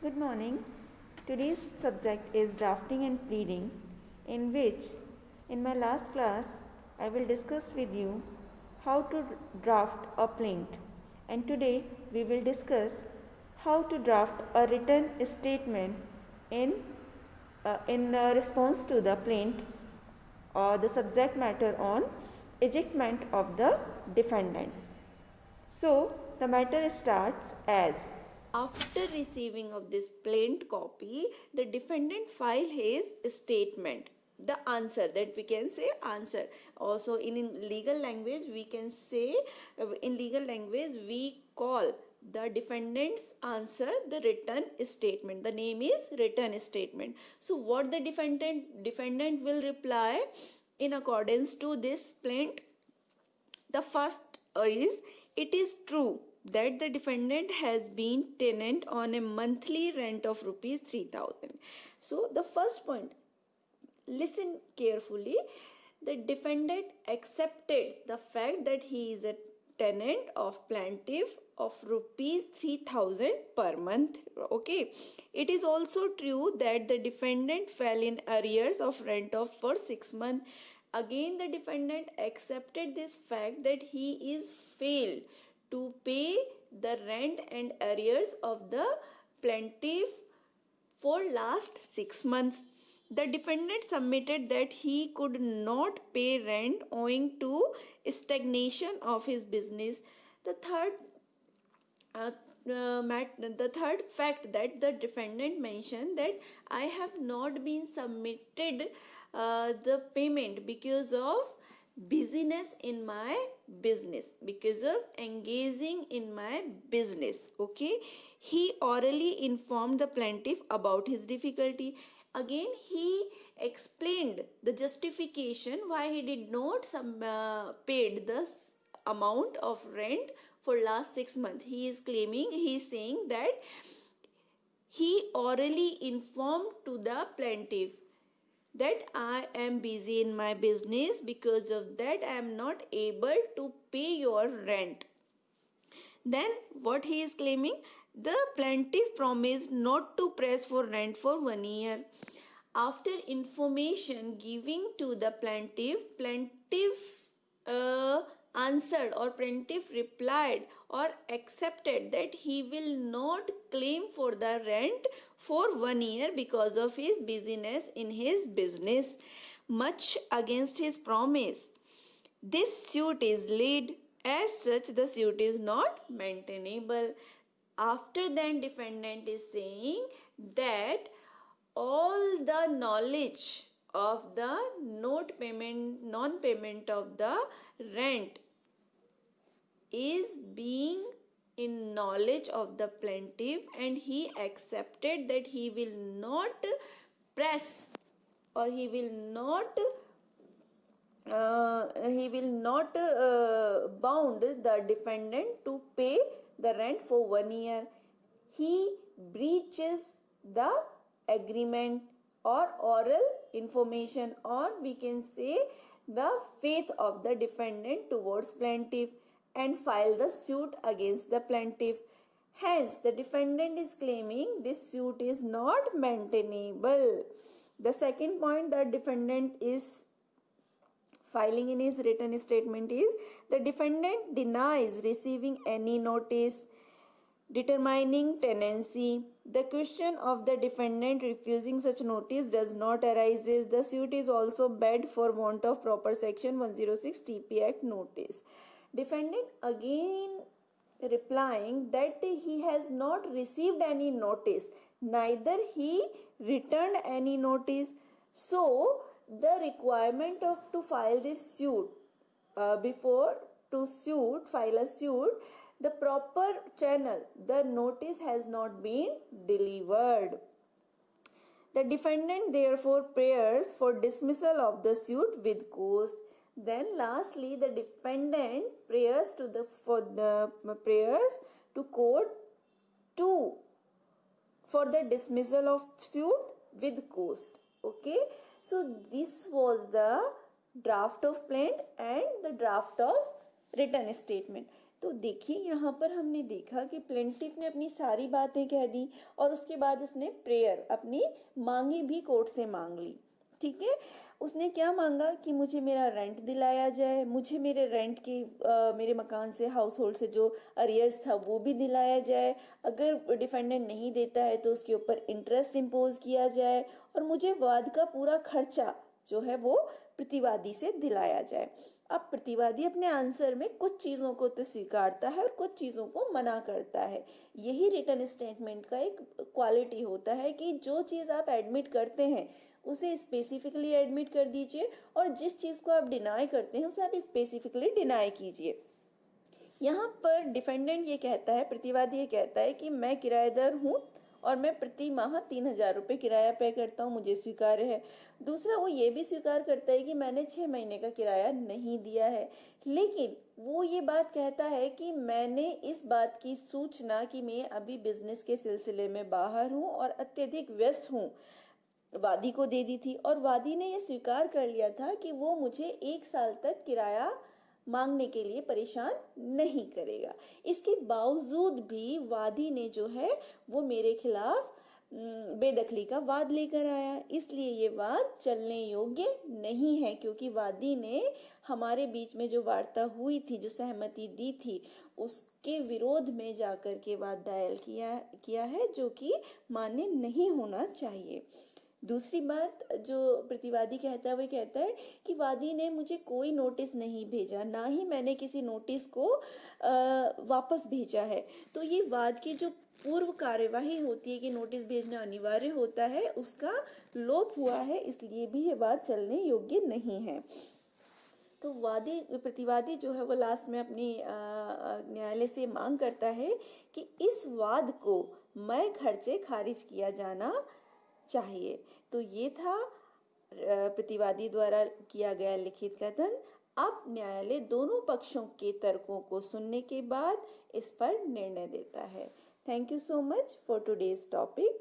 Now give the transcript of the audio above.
Good morning. Today's subject is drafting and pleading, in which, in my last class, I will discuss with you how to draft a plaint, and today we will discuss how to draft a written statement in response to the plaint or the subject matter on ejectment of the defendant. So, the matter starts as: after receiving of this plaint copy, the defendant file his statement, the answer, that we can say answer. Also in legal language we can say, in legal language we call the defendant's answer the written statement. The name is written statement. So what the defendant will reply in accordance to this plaint? The first is, it is true that the defendant has been tenant on a monthly rent of rupees 3000. So the first point, listen carefully. The defendant accepted the fact that he is a tenant of plaintiff of rupees 3000 per month. Okay, it is also true that the defendant fell in arrears of rent of for 6 months. Again the defendant accepted this fact that he is failed to pay the rent and arrears of the plaintiff for last 6 months. The defendant submitted that he could not pay rent owing to stagnation of his business. The third fact that the defendant mentioned, that I have not been submitted the payment because of busyness in my business, because of engaging in my business. Okay, he orally informed the plaintiff about his difficulty. Again he explained the justification why he did not paid the amount of rent for last 6 months. He is saying that he orally informed to the plaintiff that I am busy in my business, because of that I am not able to pay your rent. Then what he is claiming, the plaintiff promised not to press for rent for 1 year. After information giving to the plaintiff answered, or plaintiff replied or accepted that he will not claim for the rent for 1 year because of his busyness in his business, much against his promise. This suit is laid. As such, the suit is not maintainable. After then, defendant is saying that all the knowledge of the non-payment of the rent is being in knowledge of the plaintiff, and he accepted that he will not press, or he will not bound the defendant to pay the rent for 1 year. He breaches the agreement or oral information, or we can say the faith of the defendant towards plaintiff, and file the suit against the plaintiff. Hence the defendant is claiming this suit is not maintainable. The second point the defendant is filing in his written statement is, the defendant denies receiving any notice determining tenancy. The question of the defendant refusing such notice does not arise. The suit is also bad for want of proper section 106 TP Act notice. Defendant again replying that he has not received any notice, neither he returned any notice. So the requirement of to file this suit, before to file a suit, the proper channel, the notice has not been delivered. The defendant therefore prays for dismissal of the suit with cost. Then lastly the defendant prays to court for the dismissal of suit with cost. Okay, so this was the draft of plaint and the draft of written statement. तो देखिए यहाँ पर हमने देखा कि plaintiff ने अपनी सारी बातें कह दी और उसके बाद उसने प्रेयर अपनी मांगी भी कोर्ट से मांग ली। ठीक है, उसने क्या मांगा कि मुझे मेरा रेंट दिलाया जाए, मुझे मेरे रेंट की मेरे मकान से हाउस होल्ड से जो अरियर्स था वो भी दिलाया जाए, अगर डिफेंडेंट नहीं देता है तो उसके ऊपर इंटरेस्ट इम्पोज किया जाए और मुझे वाद का पूरा खर्चा जो है वो प्रतिवादी से दिलाया जाए। अब प्रतिवादी अपने आंसर में कुछ चीज़ों को तो स्वीकारता है और कुछ चीज़ों को मना करता है। यही रिटन स्टेटमेंट का एक क्वालिटी होता है कि जो चीज़ आप एडमिट करते हैं उसे स्पेसिफिकली एडमिट कर दीजिए और जिस चीज़ को आप डिनाई करते हैं उसे आप स्पेसिफिकली डिनाई कीजिए। यहाँ पर डिफेंडेंट ये कहता है, प्रतिवादी ये कहता है कि मैं किराएदार हूँ और मैं प्रति माह 3,000 रुपये किराया पे करता हूँ, मुझे स्वीकार्य है। दूसरा, वो ये भी स्वीकार करता है कि मैंने 6 महीने का किराया नहीं दिया है, लेकिन वो ये बात कहता है कि मैंने इस बात की सूचना कि मैं अभी बिजनेस के सिलसिले में बाहर हूँ और अत्यधिक व्यस्त हूँ वादी को दे दी थी और वादी ने ये स्वीकार कर लिया था कि वो मुझे 1 साल तक किराया मांगने के लिए परेशान नहीं करेगा। इसके बावजूद भी वादी ने जो है वो मेरे खिलाफ बेदखली का वाद लेकर आया, इसलिए ये वाद चलने योग्य नहीं है, क्योंकि वादी ने हमारे बीच में जो वार्ता हुई थी, जो सहमति दी थी, उसके विरोध में जाकर के वाद दायर किया है, जो कि मान्य नहीं होना चाहिए। दूसरी बात जो प्रतिवादी कहता है वो कहता है कि वादी ने मुझे कोई नोटिस नहीं भेजा, ना ही मैंने किसी नोटिस को वापस भेजा है। तो ये वाद की जो पूर्व कार्यवाही होती है कि नोटिस भेजना अनिवार्य होता है, उसका लोप हुआ है, इसलिए भी ये बात चलने योग्य नहीं है। तो प्रतिवादी जो है वो लास्ट में अपनी न्यायालय से मांग करता है कि इस वाद को मैं खर्चे खारिज किया जाना चाहिए। तो ये था प्रतिवादी द्वारा किया गया लिखित कथन। अब न्यायालय दोनों पक्षों के तर्कों को सुनने के बाद इस पर निर्णय देता है। Thank you so much for today's topic.